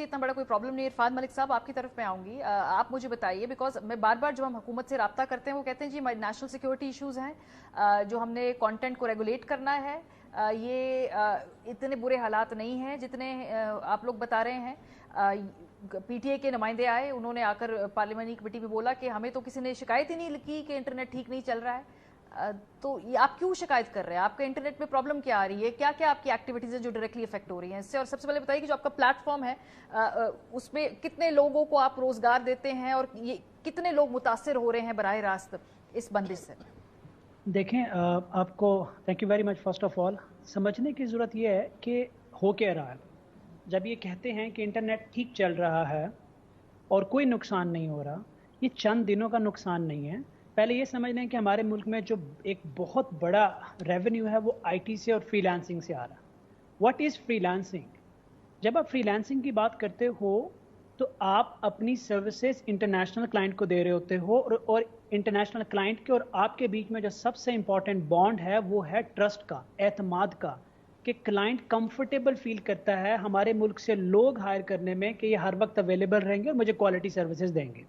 इतना बड़ा कोई प्रॉब्लम नहीं है। इरफान मलिक साहब, आपकी तरफ मैं आऊंगी। आप मुझे बताइए, बिकॉज मैं बार बार जब हम हुकूमत से राब्ता करते हैं वो कहते हैं जी नेशनल सिक्योरिटी इश्यूज हैं, जो हमने कंटेंट को रेगुलेट करना है। ये इतने बुरे हालात नहीं हैं जितने आप लोग बता रहे हैं। पीटीए के नुमाइंदे आए, उन्होंने आकर पार्लियामेंट्री कमेटी में बोला कि हमें तो किसी ने शिकायत ही नहीं की कि इंटरनेट ठीक नहीं चल रहा है। तो ये आप क्यों शिकायत कर रहे हैं? आपका इंटरनेट में प्रॉब्लम क्या आ रही है? क्या क्या आपकी एक्टिविटीज हैं जो डायरेक्टली इफेक्ट हो रही हैं इससे? और सबसे पहले बताइए कि जो आपका प्लेटफॉर्म है उसमें कितने लोगों को आप रोजगार देते हैं और ये कितने लोग मुतासिर हो रहे हैं बराह रास्त इस बंदिश से? देखें, आपको thank you very much. First of all समझने की ज़रूरत यह है कि हो क्या रहा है। जब ये कहते हैं कि इंटरनेट ठीक चल रहा है और कोई नुकसान नहीं हो रहा, ये चंद दिनों का नुकसान नहीं है। पहले ये समझ लें कि हमारे मुल्क में जो एक बहुत बड़ा रेवेन्यू है वो आईटी से और फ्रीलांसिंग से आ रहा है। What is freelancing? जब आप फ्रीलांसिंग की बात करते हो तो आप अपनी सर्विसेज इंटरनेशनल क्लाइंट को दे रहे होते हो, और इंटरनेशनल क्लाइंट के और आपके बीच में जो सबसे इंपॉर्टेंट बॉन्ड है वो है ट्रस्ट का, एतमाद का, कि क्लाइंट कंफर्टेबल फील करता है हमारे मुल्क से लोग हायर करने में कि ये हर वक्त अवेलेबल रहेंगे और मुझे क्वालिटी सर्विसेज देंगे।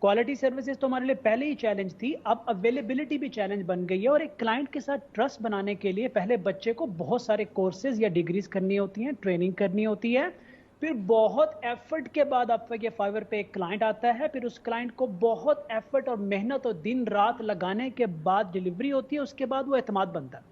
क्वालिटी सर्विसेज तो हमारे लिए पहले ही चैलेंज थी, अब अवेलेबिलिटी भी चैलेंज बन गई है। और एक क्लाइंट के साथ ट्रस्ट बनाने के लिए पहले बच्चे को बहुत सारे कोर्सेज या डिग्रीज करनी होती हैं, ट्रेनिंग करनी होती है, फिर बहुत एफर्ट के बाद आप ये फाइवर पे एक क्लाइंट आता है, फिर उस क्लाइंट को बहुत एफर्ट और मेहनत और दिन रात लगाने के बाद डिलीवरी होती है, उसके बाद वो एतमाद बनता है।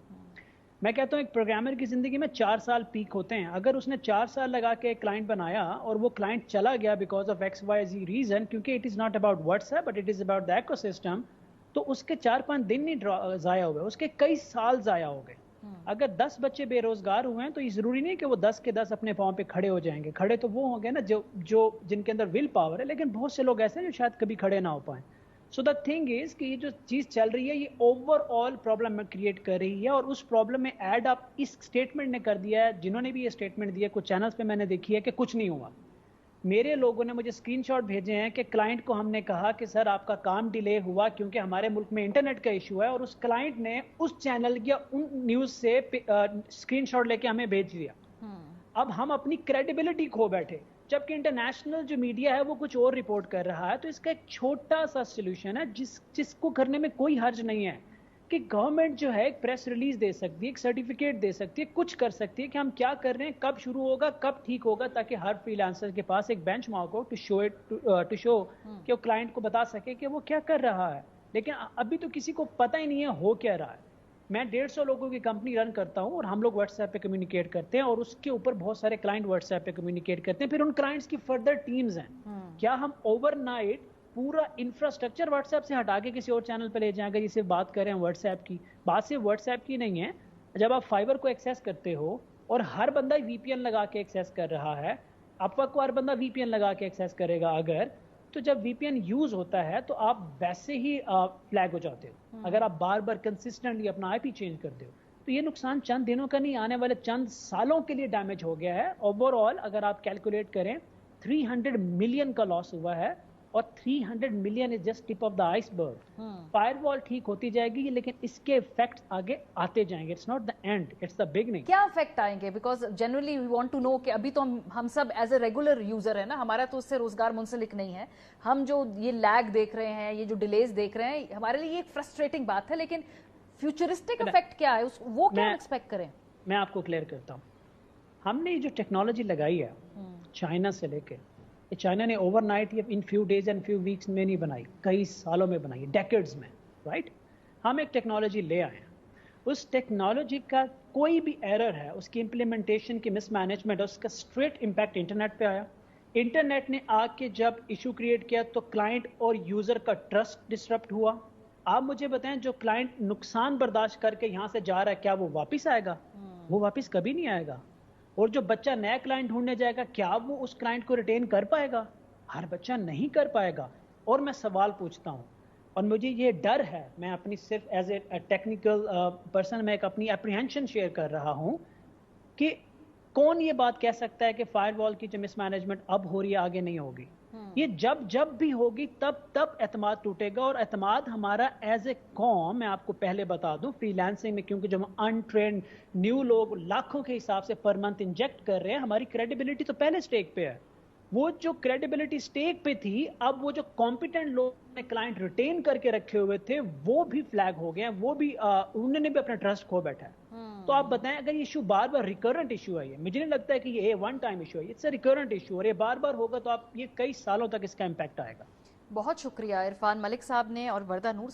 मैं कहता हूँ एक प्रोग्रामर की ज़िंदगी में 4 साल पीक होते हैं। अगर उसने 4 साल लगा के एक क्लाइंट बनाया और वो क्लाइंट चला गया बिकॉज ऑफ XYZ रीज़न, क्योंकि it is not about WhatsApp but it is about the ecosystem, तो उसके 4-5 दिन नहीं ज़ाया हुए, उसके कई साल ज़ाया हो गए। अगर 10 बच्चे बेरोजगार हुए हैं तो ये ज़रूरी नहीं कि वो 10 के 10 अपने पाँव पे खड़े हो जाएंगे। खड़े तो वो होंगे ना जो जिनके अंदर विल पावर है, लेकिन बहुत से लोग ऐसे हैं जो शायद कभी खड़े ना हो पाएँ। सो द थिंग इज कि ये जो चीज़ चल रही है ये ओवरऑल प्रॉब्लम क्रिएट कर रही है, और उस प्रॉब्लम में ऐड आप इस स्टेटमेंट ने कर दिया है। जिन्होंने भी ये स्टेटमेंट दिया, कुछ चैनल्स पे मैंने देखी है कि कुछ नहीं हुआ। मेरे लोगों ने मुझे स्क्रीनशॉट भेजे हैं कि क्लाइंट को हमने कहा कि सर आपका काम डिले हुआ क्योंकि हमारे मुल्क में इंटरनेट का इशू है, और उस क्लाइंट ने उस चैनल या उन न्यूज़ से स्क्रीनशॉट लेके हमें भेज दिया। अब हम अपनी क्रेडिबिलिटी खो बैठे, जबकि इंटरनेशनल जो मीडिया है वो कुछ और रिपोर्ट कर रहा है। तो इसका एक छोटा सा सोल्यूशन है जिसको करने में कोई हर्ज नहीं है कि गवर्नमेंट जो है एक प्रेस रिलीज दे सकती है, एक सर्टिफिकेट दे सकती है, कुछ कर सकती है कि हम क्या कर रहे हैं, कब शुरू होगा, कब ठीक होगा, ताकि हर फ्रीलांसर के पास एक बेंचमार्क हो टू शो कि वो क्लाइंट को बता सके कि वो क्या कर रहा है। लेकिन अभी तो किसी को पता ही नहीं है हो क्या रहा है। मैं 150 लोगों की कंपनी रन करता हूं और हम लोग व्हाट्सएप पे कम्युनिकेट करते हैं, और उसके ऊपर बहुत सारे क्लाइंट व्हाट्सएप पे कम्युनिकेट करते हैं। फिर उन क्लाइंट्स की फर्दर टीम्स हैं। क्या हम ओवरनाइट पूरा इंफ्रास्ट्रक्चर व्हाट्सएप से हटा के किसी और चैनल पे ले जाएं? अगर ये बात करें व्हाट्सएप की, बात सिर्फ व्हाट्सएप की नहीं है। जब आप फाइबर को एक्सेस करते हो और हर बंदा वीपीएन लगा के एक्सेस कर रहा है, अपवर्क को हर बंदा वीपीएन लगा के एक्सेस करेगा अगर, तो जब वीपीएन यूज होता है तो आप वैसे ही फ्लैग हो जाते हो अगर आप बार बार कंसिस्टेंटली अपना आईपी चेंज करते हो। तो ये नुकसान चंद दिनों का नहीं, आने वाले चंद सालों के लिए डैमेज हो गया है। ओवरऑल अगर आप कैलकुलेट करें 300 मिलियन का लॉस हुआ है, और 300 million is just tip of the iceberg. Firewall ठीक होती जाएगी लेकिन इसके इफेक्ट आगे आते जाएंगे। It's not the end, it's the beginning. क्या इफेक्ट आएंगे? Because generally we want to know कि अभी तो हम सब एज ए रेगुलर यूजर है ना, हमारा तो उससे रोजगार मुंसलिक नहीं है। हम जो ये लैग देख रहे हैं, ये जो डिलेज देख रहे हैं, हमारे लिए ये एक फ्रस्ट्रेटिंग बात है। लेकिन फ्यूचरिस्टिक इफेक्ट क्या है, वो क्या एक्सपेक्ट करें? मैं आपको क्लियर करता हूँ। हमने ये जो टेक्नोलॉजी लगाई है चाइना से लेके, चाइना ने ओवरनाइट या in few days and few weeks में नहीं बनाई, कई सालों में बनाई, डेकेड्स में, राइट? हम एक टेक्नोलॉजी ले आए हैं, उस टेक्नोलॉजी का कोई भी एरर है, उसकी इंप्लीमेंटेशन की मिसमैनेजमेंट, उसका स्ट्रेट इम्पैक्ट इंटरनेट पे आया। इंटरनेट ने आके जब इशू क्रिएट किया तो क्लाइंट और यूजर का ट्रस्ट डिसरप्ट हुआ। आप मुझे बताएं, जो क्लाइंट नुकसान बर्दाश्त करके यहां से जा रहा है, क्या वो वापिस आएगा? वो वापिस कभी नहीं आएगा। और जो बच्चा नया क्लाइंट ढूंढने जाएगा, क्या वो उस क्लाइंट को रिटेन कर पाएगा? हर बच्चा नहीं कर पाएगा। और मैं सवाल पूछता हूं, और मुझे ये डर है, मैं अपनी सिर्फ एज ए टेक्निकल पर्सन मैं एक अपनी एप्रीहेंशन शेयर कर रहा हूं कि कौन ये बात कह सकता है कि फायरवॉल की जो मिसमैनेजमेंट अब हो रही है आगे नहीं होगी। ये जब भी होगी तब एतमाद टूटेगा। और एतमाद हमारा एज ए कॉम, मैं आपको पहले बता दूं, फ्रीलांसिंग में क्योंकि जो हम अनट्रेंड न्यू लोग लाखों के हिसाब से पर मंथ इंजेक्ट कर रहे हैं, हमारी क्रेडिबिलिटी तो पहले स्टेक पे है। وہ جو کریڈیبلٹی سٹیک پہ تھی اب وہ جو کمپیٹنٹ لوگ نے کلائنٹ ریٹین کر کے رکھے ہوئے تھے وہ بھی فلیگ ہو گئے ہیں, وہ بھی انہوں نے بھی اپنا ٹرسٹ کھو بیٹھا ہے. تو آپ بتائیں اگر یہ ایشو بار بار ریکرنٹ ایشو ہے, یہ مجھے نہیں لگتا ہے کہ یہ ون ٹائم ایشو ہے, اٹس اے ریکرنٹ ایشو, اور یہ بار بار ہوگا تو آپ یہ کئی سالوں تک اس کا امپیکٹ آئے گا. بہت شکریہ عرفان ملک صاحب نے اور وردہ نور